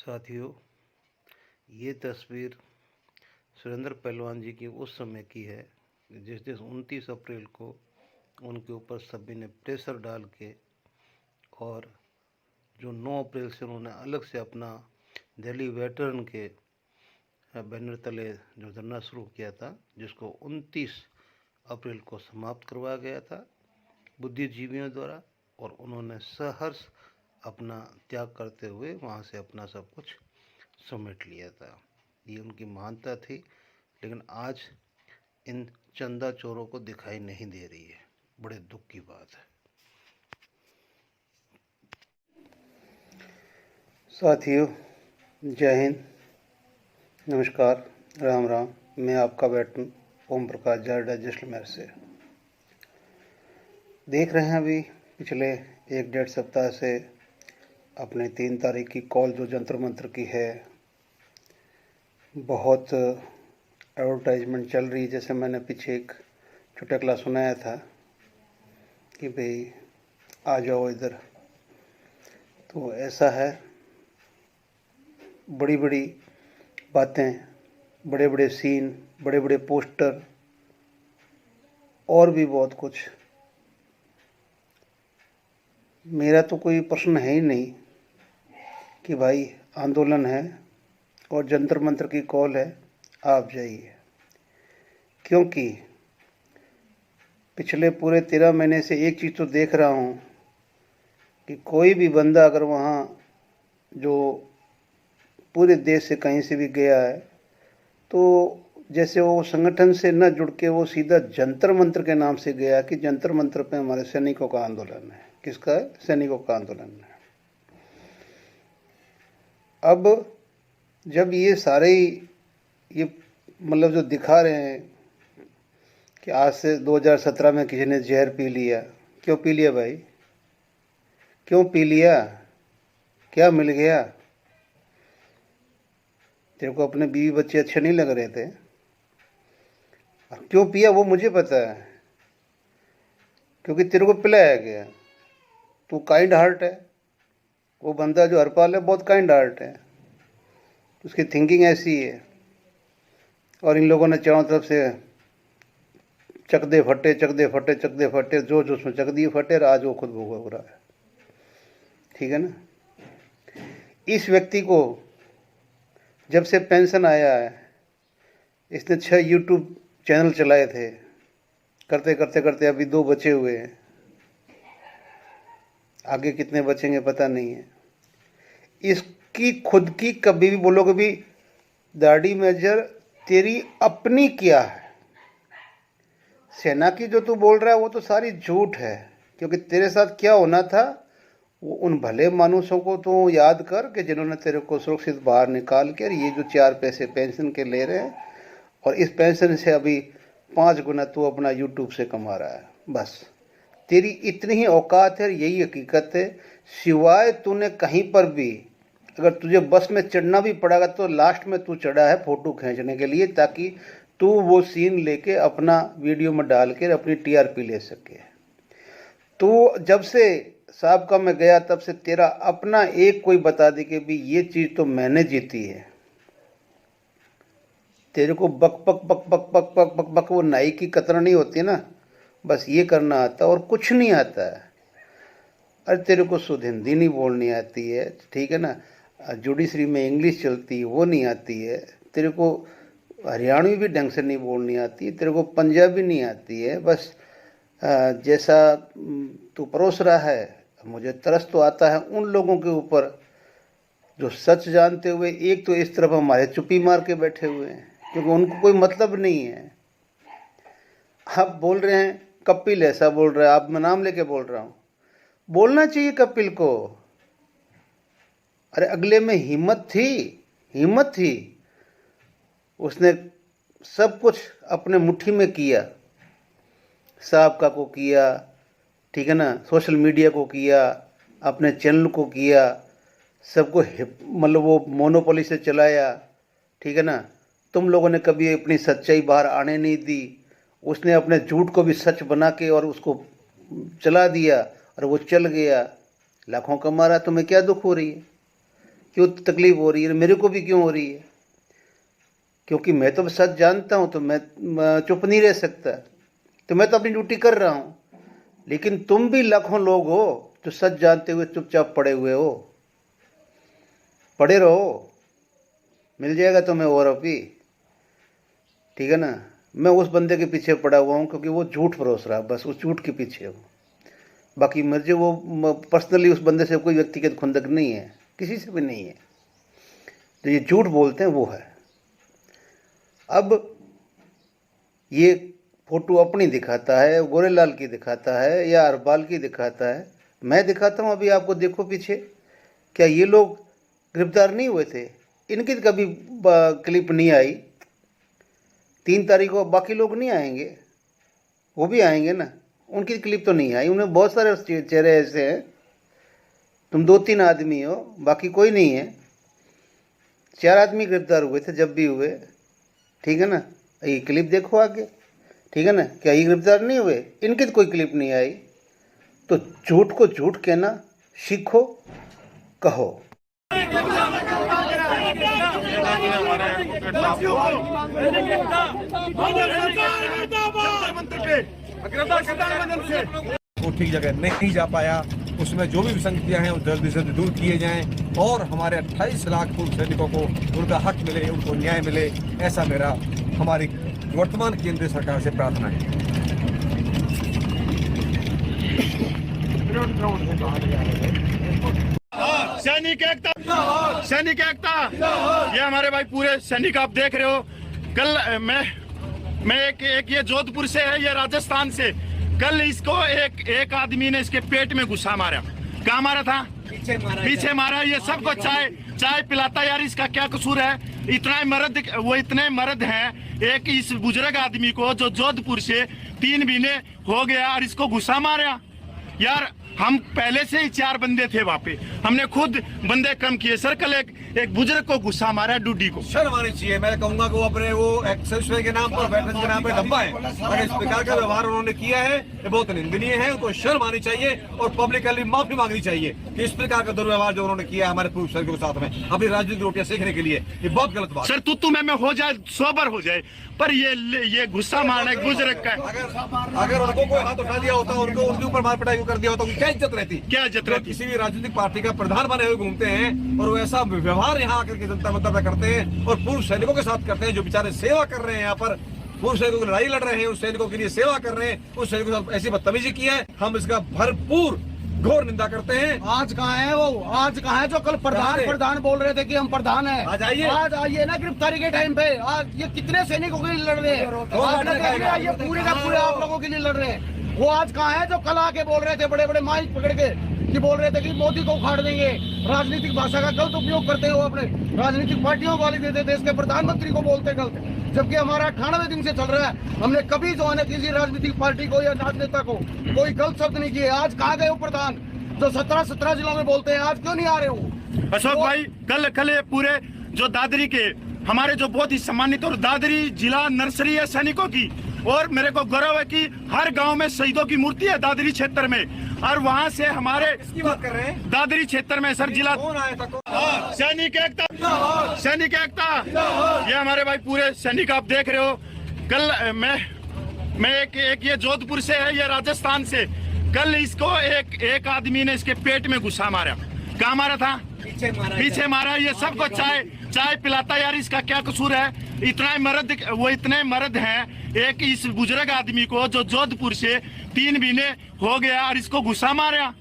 साथियों, ये तस्वीर सुरेंद्र पहलवान जी की उस समय की है जिस दिन 29 अप्रैल को उनके ऊपर सभी ने प्रेशर डाल के और जो 9 अप्रैल से उन्होंने अलग से अपना दिल्ली वेटरन के बैनर तले जो धरना शुरू किया था, जिसको 29 अप्रैल को समाप्त करवाया गया था बुद्धिजीवियों द्वारा, और उन्होंने सहर्ष अपना त्याग करते हुए वहाँ से अपना सब कुछ समेट लिया था। ये उनकी महानता थी, लेकिन आज इन चंदा चोरों को दिखाई नहीं दे रही है। बड़े दुख की बात है। साथियों, जय हिंद, नमस्कार, राम राम। मैं आपका वेटरन ओम प्रकाश जारडा जैसलमेर से। देख रहे हैं अभी पिछले 1-1.5 सप्ताह से अपने 3 तारीख की कॉल जो जंतर मंतर की है, बहुत एडवर्टाइजमेंट चल रही है। जैसे मैंने पीछे एक चुटकुला सुनाया था कि भाई आ जाओ इधर, तो ऐसा है। बड़ी बड़ी बातें, बड़े बड़े सीन, बड़े बड़े पोस्टर और भी बहुत कुछ। मेरा तो कोई प्रश्न है ही नहीं कि भाई आंदोलन है और जंतर मंतर की कॉल है, आप जाइए, क्योंकि पिछले पूरे 13 महीने से एक चीज़ तो देख रहा हूँ कि कोई भी बंदा अगर वहाँ जो पूरे देश से कहीं से भी गया है, तो जैसे वो संगठन से न जुड़ के वो सीधा जंतर मंतर के नाम से गया कि जंतर मंतर पे हमारे सैनिकों का आंदोलन है। किसका है? सैनिकों का आंदोलन है। अब जब ये सारे ये मतलब जो दिखा रहे हैं कि आज से 2017 में किसी ने जहर पी लिया, क्यों पी लिया भाई? क्यों पी लिया? क्या मिल गया? तेरे को अपने बीवी बच्चे अच्छे नहीं लग रहे थे? क्यों पिया वो मुझे पता है, क्योंकि तेरे को पिलाया गया। तू काइंड हार्ट है। वो बंदा जो हरपाल है बहुत काइंड हार्ट है, उसकी थिंकिंग ऐसी है। और इन लोगों ने चारों तरफ से चक दे फटे, चक दे फटे, चक दे फटे, जो जो उसमें चक दिए फटे, और आज वो खुद भोग रहा है। ठीक है ना? इस व्यक्ति को जब से पेंशन आया है, इसने 6 यूट्यूब चैनल चलाए थे, करते करते करते अभी 2 बचे हुए हैं। आगे कितने बचेंगे पता नहीं है। इसकी खुद की कभी भी बोलोगे भी दाढ़ी मेजर तेरी अपनी क्या है? सेना की जो तू बोल रहा है वो तो सारी झूठ है, क्योंकि तेरे साथ क्या होना था वो उन भले मानुषों को तू याद कर कि जिन्होंने तेरे को सुरक्षित बाहर निकाल कर ये जो 4 पैसे पेंशन के ले रहे हैं, और इस पेंशन से अभी 5 गुना तू अपना यूट्यूब से कमा रहा है। बस तेरी इतनी ही औकात है, यही हकीकत है। सिवाय तूने कहीं पर भी अगर तुझे बस में चढ़ना भी पड़ेगा तो लास्ट में तू चढ़ा है फ़ोटो खींचने के लिए, ताकि तू वो सीन लेके अपना वीडियो में डाल के अपनी टीआरपी ले सके। तो जब से साहब में गया तब से तेरा अपना एक कोई बता दे कि भी ये चीज़ तो मैंने जीती है। तेरे को बक बक बक बक बक बक बक बक वो नाई की कतरनी होती है ना, बस ये करना आता और कुछ नहीं आता है। अरे तेरे को शुद्ध हिंदी नहीं बोलनी आती है, ठीक है ना? जुडिशरी में इंग्लिश चलती है वो नहीं आती है। तेरे को हरियाणवी भी ढंग से नहीं बोलनी आती है, तेरे को पंजाबी नहीं आती है। बस जैसा तू परोस रहा है, मुझे तरस तो आता है उन लोगों के ऊपर जो सच जानते हुए एक तो इस तरफ हमारे चुप्पी मार के बैठे हुए हैं, क्योंकि उनको कोई मतलब नहीं है। आप बोल रहे हैं कपिल ऐसा बोल रहा है, आप मैं नाम लेके बोल रहा हूँ, बोलना चाहिए कपिल को। अरे अगले में हिम्मत थी, उसने सब कुछ अपने मुट्ठी में किया। साहब का को किया, ठीक है ना, सोशल मीडिया को किया, अपने चैनल को किया, सबको मतलब वो मोनोपोली से चलाया, ठीक है ना। तुम लोगों ने कभी अपनी सच्चाई बाहर आने नहीं दी। उसने अपने झूठ को भी सच बना के और उसको चला दिया, और वो चल गया, लाखों कमा रहा। तुम्हें क्या दुख हो रही है? क्यों तकलीफ हो रही है, मेरे को भी क्यों हो रही है, क्योंकि मैं तो सच जानता हूँ, तो मैं चुप नहीं रह सकता। तो मैं तो अपनी ड्यूटी कर रहा हूँ, लेकिन तुम भी लाखों लोग हो जो सच जानते हुए चुपचाप पड़े हुए हो। पड़े रहो, मिल जाएगा तुम्हें और अभी, ठीक है ना। मैं उस बंदे के पीछे पड़ा हुआ हूँ क्योंकि वो झूठ परोस रहा, बस उस झूठ के पीछे हूँ। बाकी मुझे वो पर्सनली उस बंदे से कोई व्यक्तिगत खुंदक नहीं है, किसी से भी नहीं है। जो ये झूठ बोलते हैं वो है। अब ये फोटो अपनी दिखाता है, गोरेलाल की दिखाता है या अरबाल की दिखाता है। मैं दिखाता हूँ अभी आपको, देखो पीछे, क्या ये लोग गिरफ्तार नहीं हुए थे? इनकी कभी क्लिप नहीं आई। 3 तारीख को बाकी लोग नहीं आएंगे, वो भी आएंगे ना, उनकी क्लिप तो नहीं आई। उन्हें बहुत सारे चेहरे ऐसे हैं, तुम 2-3 आदमी हो, बाकी कोई नहीं है। 4 आदमी गिरफ्तार हुए थे जब भी हुए, ठीक है ना। ये क्लिप देखो आगे, ठीक है ना। क्या ये गिरफ्तार नहीं हुए? इनकी तो कोई क्लिप नहीं आई। तो झूठ को झूठ कहना सीखो, कहो। वो ठीक जगह नहीं जा पाया, उसमें जो भी विसंगतियां हैं वो जल्दी से दूर किए जाएं और हमारे 28 लाख पूर्व सैनिकों को उनका हक मिले, उनको न्याय मिले। ऐसा मेरा हमारी वर्तमान केंद्रीय सरकार से प्रार्थना है। सैनिक एकता, सैनिक एकता, ये हमारे भाई पूरे सैनिक आप देख रहे हो। कल मैं एक ये जोधपुर से है, ये राजस्थान से। कल इसको एक आदमी ने इसके पेट में घुसा मारा। कहाँ मारा था? पीछे मारा। ये सबको चाय पिलाता। यार इसका क्या कसूर है? इतने मर्द हैं। एक इस बुजुर्ग आदमी को जो जोधपुर से 3 महीने हो गया और इसको घुसा मारा। यार हम पहले से ही 4 बंदे थे वहाँ पे, हमने खुद बंदे कम किए। सर कल एक बुजुर्ग को गुस्सा मारा, डूडी को। शर्म आनी चाहिए। मैं कहूंगा कि वो अपने वो एक्सेस के नाम पर, वेटरन्स के नाम पर डब्बा है। अगर इस प्रकार का व्यवहार उन्होंने किया है ये बहुत निंदनीय है। उनको शर्म आनी चाहिए और पब्लिकली माफी मांगनी चाहिए कि इस प्रकार का दुर्व्यवहार जो उन्होंने किया हमारे पूर्व सैनिकों के साथ में अपनी राजनीतिक रोटियां सेकने के लिए, ये बहुत गलत बात। सर तू में हो जाए, सोबर हो जाए, पर ये गुस्सा मारना बुजुर्ग का। अगर उनको कोई हाथ उठा दिया होता, उनको उनके ऊपर मार पिटाई कर दिया होता, उनकी क्या इज्जत रहती? क्या इज्जत रहती? किसी भी राजनीतिक पार्टी का प्रधान बने हुए घूमते हैं और वो ऐसा व्यवहार यहाँ आकर के जनता मतलब करते हैं और पूर्व सैनिकों के साथ करते हैं जो बेचारे सेवा कर रहे हैं। यहाँ पर पूर्व सैनिकों की लड़ाई लड़ रहे हैं, उस सैनिकों के लिए सेवा कर रहे हैं, उस सैनिकों के साथ ऐसी बदतमीजी की है, हम इसका भरपूर घोर निंदा करते हैं। आज कहाँ है वो? आज कहाँ है जो कल प्रधान बोल रहे थे कि हम प्रधान हैं? आज आइए, आज आइए ना गिरफ्तारी के टाइम पे। आज ये कितने सैनिकों के लिए लड़ रहे हैं? ये पूरे का पूरे आप लोगों के लिए लड़ रहे हैं। वो आज कहाँ है जो कल आके बोल रहे थे, बड़े बड़े माइक पकड़ के, कि बोल रहे थे कि मोदी को उखाड़ देंगे। राजनीतिक भाषा का गलत उपयोग करते हो, अपने राजनीतिक पार्टियों को गाली देते, देश के प्रधानमंत्री को बोलते गलत, जबकि हमारा 98 दिन से चल रहा है। हमने कभी जो है किसी राजनीतिक पार्टी को या राजनेता को कोई गलत शब्द नहीं किए। आज कहाँ गए वो प्रधान जो 17 जिलों में बोलते हैं? आज क्यों नहीं आ रहे हो? अशोक भाई कल ये पूरे जो दादरी के हमारे जो बहुत ही सम्मानित और दादरी जिला नर्सरी है सैनिकों की, और मेरे को गौरव है कि हर गांव में शहीदों की मूर्ति है दादरी क्षेत्र में। और वहां से हमारे इसकी बात कर रहे हैं दादरी क्षेत्र में सर जिला कौन आया था? सैनिक एकता, सैनिक एकता, ये हमारे भाई पूरे सैनिक आप देख रहे हो। कल मैं एक ये जोधपुर से है, ये राजस्थान से। कल इसको एक आदमी ने इसके पेट में घुसा मारा। कहाँ मारा था? पीछे मारा। ये सबको चाय पिलाता। यार इसका क्या कसूर है? इतने मर्द हैं। एक इस बुजुर्ग आदमी को जो जोधपुर से 3 महीने हो गया और इसको घुसा मारा।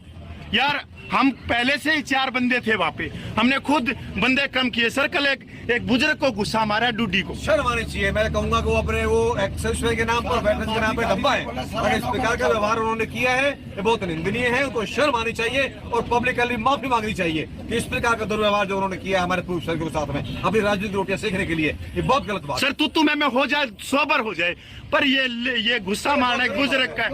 यार हम पहले से ही 4 बंदे थे वहाँ पे, हमने खुद बंदे कम किए। सर कल एक बुजुर्ग को गुस्सा मारा, डूडी को। शर्म आनी चाहिए। मैं कहूंगा कि वो अपने वो एक्सेस के नाम पर, वेटरन्स के नाम पर डब्बा है। अगर इस प्रकार का व्यवहार उन्होंने किया है ये बहुत निंदनीय है। उनको शर्म आनी चाहिए और पब्लिकली माफी मांगनी चाहिए कि इस प्रकार का दुर्व्यवहार जो उन्होंने किया हमारे पूर्व सैनिकों के साथ में अपनी राजनीतिक रोटियां सेकने के लिए, ये बहुत गलत बात। सर तू में हो जाए, सोबर हो जाए, पर ये गुस्सा मारना बुजुर्ग का।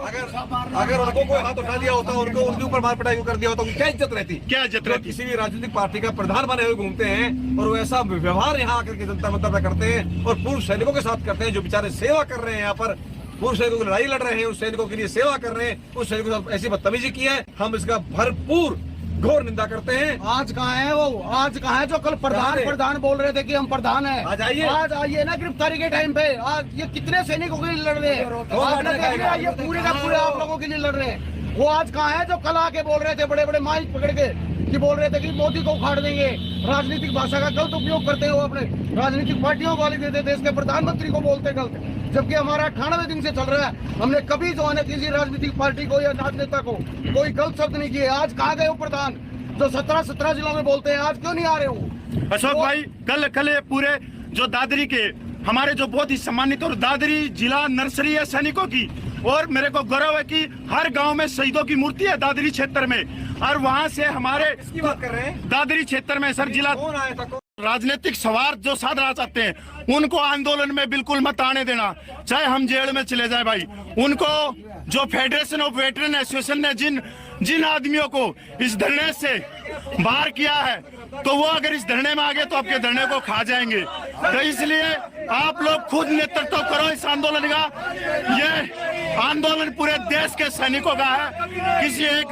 अगर उनको कोई हाथ उठा दिया होता, उनको उनके ऊपर मार पिटाई कर दिया होता, उनकी क्या इज्जत रहती? क्या इज्जत रहती? किसी भी राजनीतिक पार्टी का प्रधान बने हुए घूमते हैं और वो ऐसा व्यवहार यहाँ आकर के जनता मतलब करते हैं और पूर्व सैनिकों के साथ करते हैं जो बेचारे सेवा कर रहे हैं। यहाँ पर पूर्व सैनिकों की लड़ाई लड़ रहे हैं, उस सैनिकों के लिए सेवा कर रहे हैं, उस सैनिकों के साथ ऐसी बदतमीजी की है, हम इसका भरपूर घोर निंदा करते हैं। आज कहाँ है वो? आज कहाँ है जो कल प्रधान बोल रहे थे कि हम प्रधान हैं? आज आइए। आज आइए ना गिरफ्तारी के टाइम पे। आज ये कितने सैनिकों के लिए लड़ रहे हैं? आपने देख लिया, ये पूरे का पूरे आप लोगों के लिए लड़ रहे हैं। वो आज कहाँ है जो कल आके बोल रहे थे बड़े बड़े माइक पकड़ के कि बोल रहे थे कि मोदी को उखाड़ देंगे, राजनीतिक भाषा का गलत उपयोग करते हो, अपने राजनीतिक पार्टियों को गाली देते, देश के प्रधानमंत्री को बोलते गलत, जबकि हमारा 98 दिन से चल रहा है। हमने कभी जो है किसी राजनीतिक पार्टी को या राजनेता को कोई गलत शब्द नहीं किए। आज कहाँ गए वो प्रधान जो 17 जिलों में बोलते हैं? आज क्यों नहीं आ रहे हो? अशोक भाई, कल ये पूरे जो दादरी के हमारे जो बहुत ही सम्मानित और दादरी जिला नर्सरी है सैनिकों की, और मेरे को गौरव है कि हर गांव में शहीदों की मूर्ति है दादरी क्षेत्र में, और वहां से हमारे इसकी बात कर रहे हैं। दादरी क्षेत्र में सर जिला कौन आया था? राजनीतिक स्वार्थ जो साधना चाहते हैं उनको आंदोलन में बिल्कुल मत आने देना, चाहे हम जेल में चले जाए भाई। उनको जो फेडरेशन ऑफ वेटरन एसोसिएशन ने जिन आदमियों को इस धरने से बाहर किया है, तो वो अगर इस धरने में आ गए तो आपके धरने को खा जाएंगे। तो इसलिए आप लोग खुद नेतृत्व करो इस आंदोलन का। ये आंदोलन पूरे देश के सैनिकों का है, किसी एक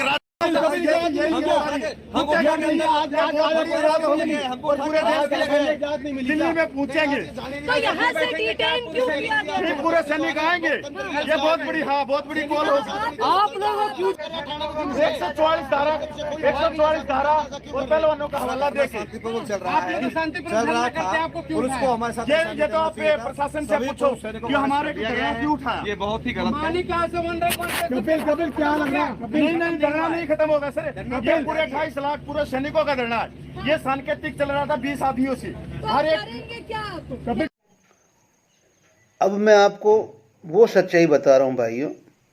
दिल्ली में पूछेंगे तो यहाँ से डिटेन क्यों किया गया? ये पूरे सैनिक आएंगे। ये बहुत बड़ी कॉल होगी। आप लोगों क्यों 144 धारा और पहलवानों का हवाला देके पुलिस को हमारे साथ ये तो आप प्रशासन से पूछो कि हमारे क्यों उठा। ये बहुत ही गलत है। कपिल क्या लग रहा है? नहीं धरना नहीं खत्म होगा सर। ये पूरे 28 लाख पूरे सैनिकों का धरना है। ये सांकेतिक चल रहा था 20 आदमियों से हर एक। करेंगे क्या? अब मैं आपको वो सच्चाई बता रहा हूँ भाइयों,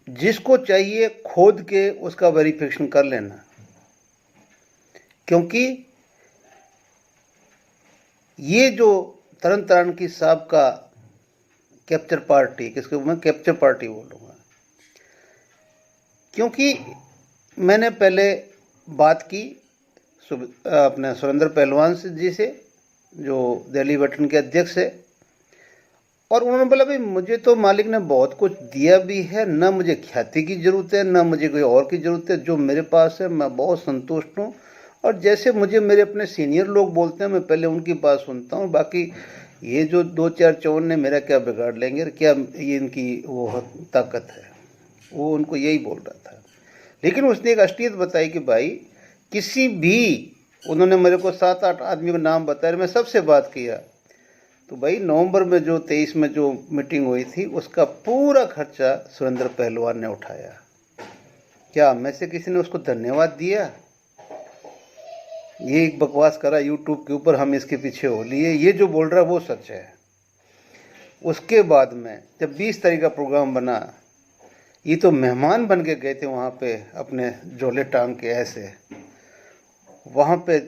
जिसको चाहिए खोद के उसका वेरिफिकेशन कर लेना, क्योंकि ये जो तरन तारण की साहब का कैप्चर पार्टी, किसको मैं कैप्चर पार्टी बोलूँगा, क्योंकि मैंने पहले बात की अपने सुरेंद्र पहलवान जी से, जो दिल्ली वेटरन के अध्यक्ष है, और उन्होंने बोला भाई मुझे तो मालिक ने बहुत कुछ दिया भी है, ना मुझे ख्याति की ज़रूरत है, ना मुझे कोई और की ज़रूरत है, जो मेरे पास है मैं बहुत संतुष्ट हूँ। और जैसे मुझे मेरे अपने सीनियर लोग बोलते हैं मैं पहले उनकी बात सुनता हूँ, बाकी ये जो 2-4 चौवन ने मेरा क्या बिगाड़ लेंगे, क्या ये इनकी वो ताकत है, वो उनको यही बोल रहा था। लेकिन उसने एक असलियत बताई कि भाई किसी भी, उन्होंने मेरे को 7-8 आदमी का नाम बताया, मैं सबसे बात किया, तो भाई नवंबर में जो 23 में जो मीटिंग हुई थी उसका पूरा खर्चा सुरेंद्र पहलवान ने उठाया। क्या में से किसी ने उसको धन्यवाद दिया? ये एक बकवास करा यूट्यूब के ऊपर, हम इसके पीछे हो लिए, ये जो बोल रहा है वो सच है। उसके बाद में जब 20 तारीख का प्रोग्राम बना, ये तो मेहमान बन के गए थे वहाँ पे, अपने झोले टांग के ऐसे, वहाँ पे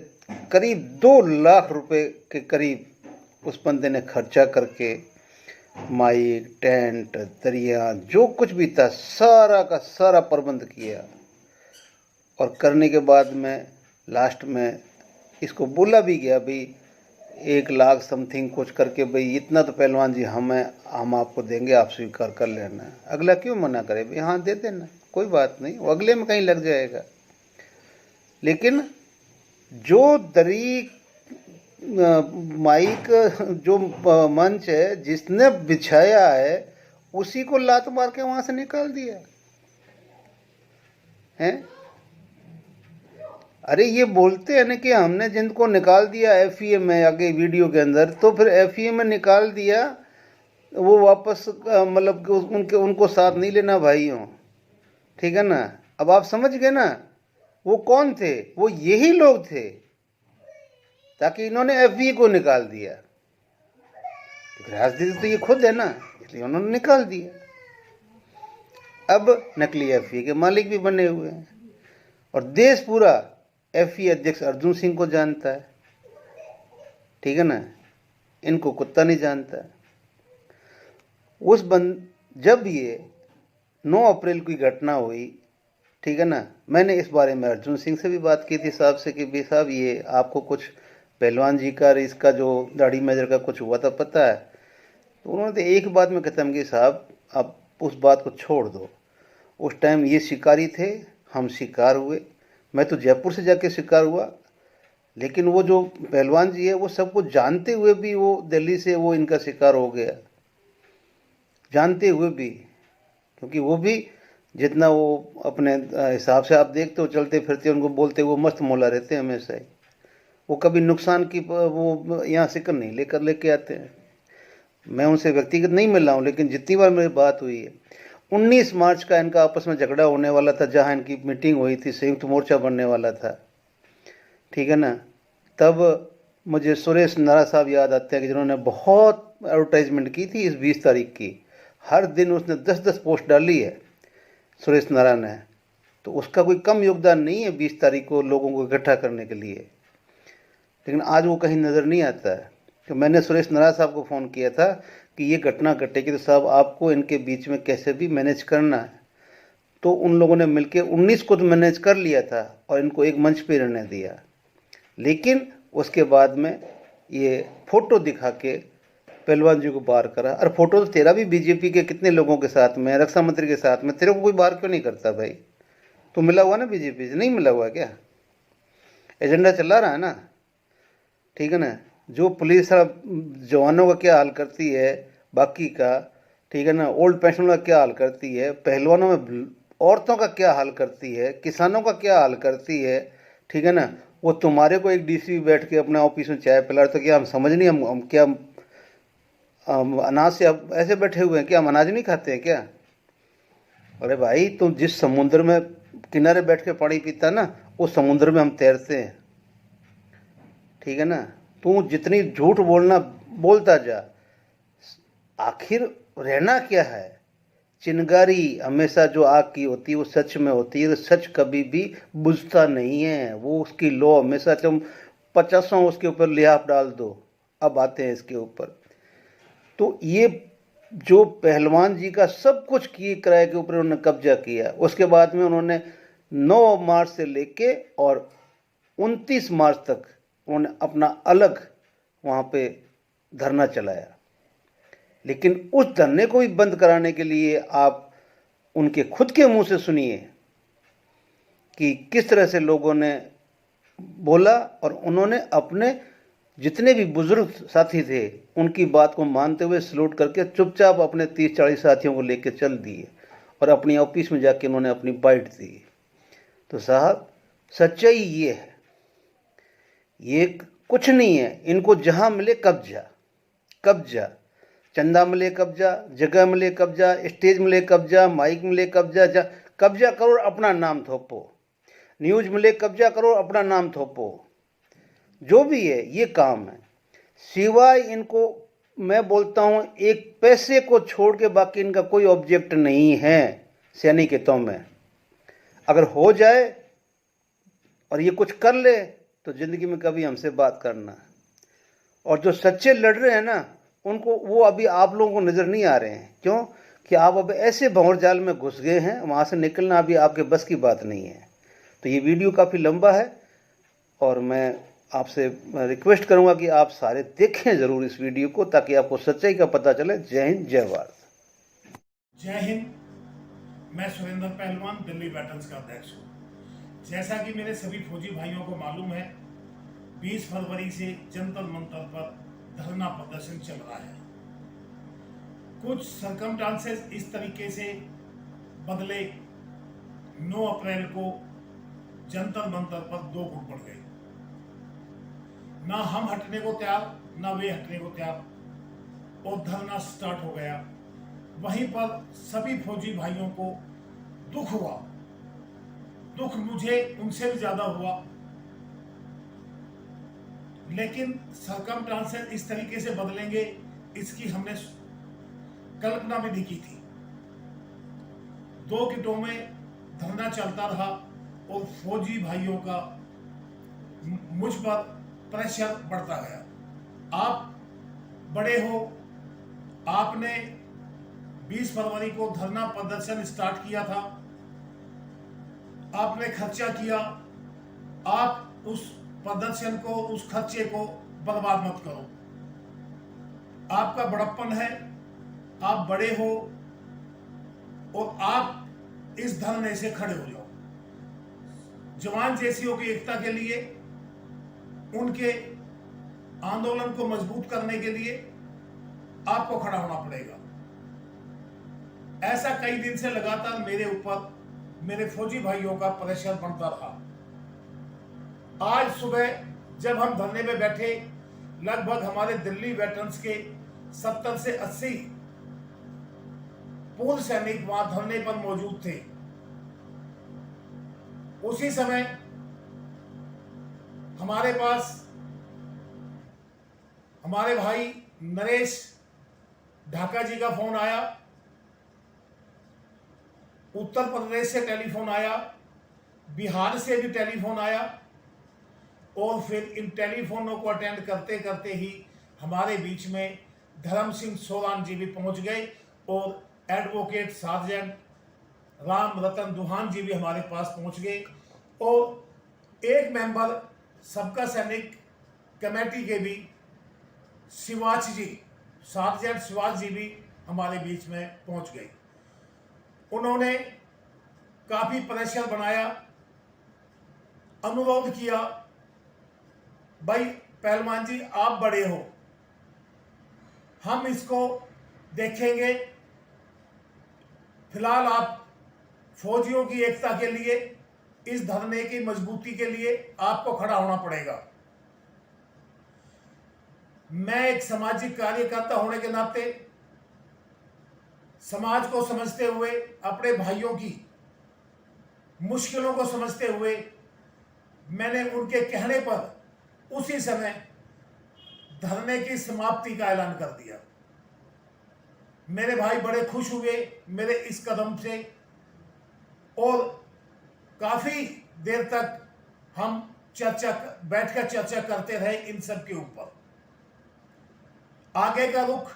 करीब 2 लाख रुपए के करीब उस बंदे ने खर्चा करके माइक, टेंट, दरिया, जो कुछ भी था सारा का सारा प्रबंध किया। और करने के बाद में लास्ट में इसको बोला भी गया भाई 1 लाख समथिंग कुछ करके, भाई इतना तो पहलवान जी हम आपको देंगे, आप स्वीकार कर लेना। अगला क्यों मना करे भाई, हाँ दे देना, कोई बात नहीं, वो अगले में कहीं लग जाएगा। लेकिन जो दरी माइक जो मंच है जिसने बिछाया है उसी को लात मार के वहां से निकाल दिया है। अरे ये बोलते हैं ना कि हमने जिनको निकाल दिया एफईए में, आगे वीडियो के अंदर, तो फिर एफईए में निकाल दिया, वो वापस मतलब उनको साथ नहीं लेना भाइयों, ठीक है ना। अब आप समझ गए ना वो कौन थे, वो यही लोग थे, ताकि इन्होंने एफईए को निकाल दिया। राजनीति तो ये खुद है ना, इसलिए उन्होंने निकाल दिया। अब नकली एफईए के मालिक भी बने हुए हैं, और देश पूरा एफईए अध्यक्ष अर्जुन सिंह को जानता है, ठीक है ना, इनको कुत्ता नहीं जानता। जब ये 9 अप्रैल की घटना हुई, ठीक है ना, मैंने इस बारे में अर्जुन सिंह से भी बात की थी साहब से कि भाई साहब ये आपको कुछ पहलवान जी का, इसका जो दाढ़ी मेजर का कुछ हुआ था पता है? तो उन्होंने तो एक बात में ख़त्म की, साहब आप उस बात को छोड़ दो, उस टाइम ये शिकारी थे, हम शिकार हुए, मैं तो जयपुर से जाके शिकार हुआ, लेकिन वो जो पहलवान जी है वो सब कुछ जानते हुए भी वो दिल्ली से वो इनका शिकार हो गया, जानते हुए भी, क्योंकि वो भी जितना वो अपने हिसाब से आप देखते हो चलते फिरते उनको बोलते वो मस्त मौला रहते हैं हमेशा ही, वो कभी नुकसान की वो यहाँ शिकार नहीं लेके आते हैं। मैं उनसे व्यक्तिगत नहीं मिला हूँ, लेकिन जितनी बार मेरी बात हुई है, 19 मार्च का इनका आपस में झगड़ा होने वाला था, जहाँ इनकी मीटिंग हुई थी, संयुक्त मोर्चा बनने वाला था, ठीक है ना। तब मुझे सुरेश नारा साहब याद आते हैं कि जिन्होंने बहुत एडवर्टाइजमेंट की थी इस 20 तारीख की, हर दिन उसने 10-10 पोस्ट डाली है सुरेश नारा ने, तो उसका कोई कम योगदान नहीं है 20 तारीख को लोगों को इकट्ठा करने के लिए। लेकिन आज वो कहीं नज़र नहीं आता है। तो मैंने सुरेश नारा साहब को फ़ोन किया था कि ये घटना घटेगी तो साहब आपको इनके बीच में कैसे भी मैनेज करना है, तो उन लोगों ने मिलकर 19 को तो मैनेज कर लिया था और इनको एक मंच पे रहने दिया। लेकिन उसके बाद में ये फ़ोटो दिखा के पहलवान जी को बाहर करा। और फोटो तो तेरा भी बीजेपी के कितने लोगों के साथ में, रक्षा मंत्री के साथ में, तेरे को कोई बाहर क्यों नहीं करता भाई? तो मिला हुआ ना बीजेपी से? नहीं मिला हुआ क्या? एजेंडा चला रहा है ना, ठीक है ना। जो पुलिस जवानों का क्या हाल करती है, बाकी का, ठीक है ना, ओल्ड पेंशनर का क्या हाल करती है, पहलवानों में औरतों का क्या हाल करती है, किसानों का क्या हाल करती है, ठीक है ना, वो तुम्हारे को एक डीसी बैठ के अपने ऑफिस में चाय पिला रहे, तो क्या हम समझ नहीं, हम क्या अनाज से अब ऐसे बैठे हुए हैं क्या? हम अनाज नहीं खाते हैं क्या? अरे भाई तुम जिस समुद्र में किनारे बैठ के पानी पीता ना, उस समुद्र में हम तैरते हैं, ठीक है ना। तू जितनी झूठ बोलता जा, आखिर रहना क्या है? चिंगारी हमेशा जो आग की होती है वो सच में होती है, सच कभी भी बुझता नहीं है, वो उसकी लो हमेशा, तुम 50 उसके ऊपर लिहाफ डाल दो। अब आते हैं इसके ऊपर, तो ये जो पहलवान जी का सब कुछ किए किराए के ऊपर उन्होंने कब्जा किया, उसके बाद में उन्होंने 9 मार्च से लेके और 29 मार्च तक उन्होंने अपना अलग वहाँ पे धरना चलाया। लेकिन उस धरने को भी बंद कराने के लिए आप उनके खुद के मुंह से सुनिए कि किस तरह से लोगों ने बोला, और उन्होंने अपने जितने भी बुजुर्ग साथी थे उनकी बात को मानते हुए सलूट करके चुपचाप अपने 30-40 साथियों को लेकर चल दिए और अपनी ऑफिस में जाके उन्होंने अपनी बाइट दी। तो साहब सच्चाई ये है, ये कुछ नहीं है, इनको जहाँ मिले कब्जा, चंदा मिले कब्जा, जगह मिले कब्जा, स्टेज मिले कब्जा, माइक मिले कब्जा, कब्जा करो अपना नाम थोपो, न्यूज मिले कब्जा करो अपना नाम थोपो, जो भी है ये काम है। सिवाय इनको मैं बोलता हूँ एक पैसे को छोड़ के बाकी इनका कोई ऑब्जेक्ट नहीं है सैनिक हितों में। अगर हो जाए और ये कुछ कर ले तो ज़िंदगी में कभी हमसे बात करना। और जो सच्चे लड़ रहे हैं ना, उनको वो अभी आप लोगों को नज़र नहीं आ रहे हैं, क्यों कि आप अब ऐसे भंवर जाल में घुस गए हैं, वहाँ से निकलना अभी आपके बस की बात नहीं है। तो ये वीडियो काफ़ी लंबा है और मैं आपसे रिक्वेस्ट करूंगा कि आप सारे देखें ज़रूर इस वीडियो को, ताकि आपको सच्चाई का पता चले। जय हिंद, जय भारत। जय हिंद। मैं सुरेंद्र पहलवान, दिल्ली बैटल्स का अध्यक्ष हूँ। जैसा कि मेरे सभी फौजी भाइयों को मालूम है, 20 फरवरी से जंतर मंतर पर धरना प्रदर्शन चल रहा है। कुछ सर्कमस्टांसेस इस तरीके से बदले, 9 अप्रैल को जंतर मंतर पर 2 गुट पड़ गए। ना हम हटने को तैयार, ना वे हटने को तैयार, और धरना स्टार्ट हो गया। वहीं पर सभी फौजी भाइयों को दुख हुआ। दुख मुझे उनसे भी ज्यादा हुआ, लेकिन सर्कमस्टांसेस इस तरीके से बदलेंगे इसकी हमने कल्पना भी नहीं की थी। 2 किटों में धरना चलता रहा और फौजी भाइयों का मुझ पर प्रेशर बढ़ता गया। आप बड़े हो, आपने 20 फरवरी को धरना प्रदर्शन स्टार्ट किया था, आपने खर्चा किया, आप उस प्रदर्शन को, उस खर्चे को बर्बाद मत करो। आपका बड़प्पन है, आप बड़े हो और आप इस धरने से खड़े हो जाओ। जवान जैसियों की एकता के लिए, उनके आंदोलन को मजबूत करने के लिए आपको खड़ा होना पड़ेगा। ऐसा कई दिन से लगातार मेरे ऊपर मेरे फौजी भाइयों का प्रेशर बनता रहा। आज सुबह जब हम धरने में बैठे, लगभग हमारे दिल्ली वेटरन्स के 70 से 80 पूर्व सैनिक वहां धरने पर मौजूद थे। उसी समय हमारे पास हमारे भाई नरेश ढाका जी का फोन आया, उत्तर प्रदेश से टेलीफोन आया, बिहार से भी टेलीफोन आया, और फिर इन टेलीफोनों को अटेंड करते करते ही हमारे बीच में धर्म सिंह सोरान जी भी पहुंच गए और एडवोकेट सार्जेंट राम रतन दुहान जी भी हमारे पास पहुंच गए, और एक मेंबर सबका सैनिक कमेटी के भी शिवाज जी, सार्जेंट शिवाज जी भी हमारे बीच में पहुंच गए। उन्होंने काफी प्रेशर बनाया, अनुरोध किया, भाई पहलवान जी आप बड़े हो, हम इसको देखेंगे, फिलहाल आप फौजियों की एकता के लिए, इस धरने की मजबूती के लिए आपको खड़ा होना पड़ेगा। मैं एक सामाजिक कार्यकर्ता होने के नाते, समाज को समझते हुए, अपने भाइयों की मुश्किलों को समझते हुए, मैंने उनके कहने पर उसी समय धरने की समाप्ति का ऐलान कर दिया। मेरे भाई बड़े खुश हुए मेरे इस कदम से, और काफी देर तक हम बैठकर चर्चा करते रहे इन सब के ऊपर। आगे का रुख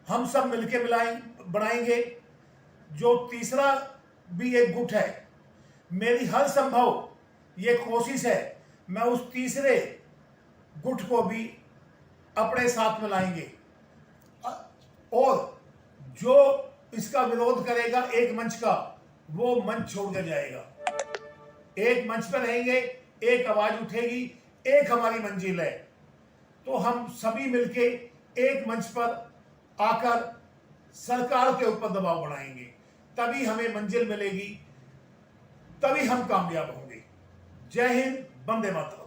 हम सब मिलकर बनाएंगे। जो तीसरा भी एक गुट है, मेरी हर संभव ये कोशिश है, मैं उस तीसरे गुट को भी अपने साथ में लाएंगे, और जो इसका विरोध करेगा एक मंच का, वो मंच छोड़ कर जाएगा। एक मंच पर रहेंगे, एक आवाज उठेगी, एक हमारी मंजिल है। तो हम सभी मिलके एक मंच पर आकर सरकार के ऊपर दबाव बनाएंगे, तभी हमें मंजिल मिलेगी, तभी हम कामयाब होंगे। जय हिंद, वंदे मातरम।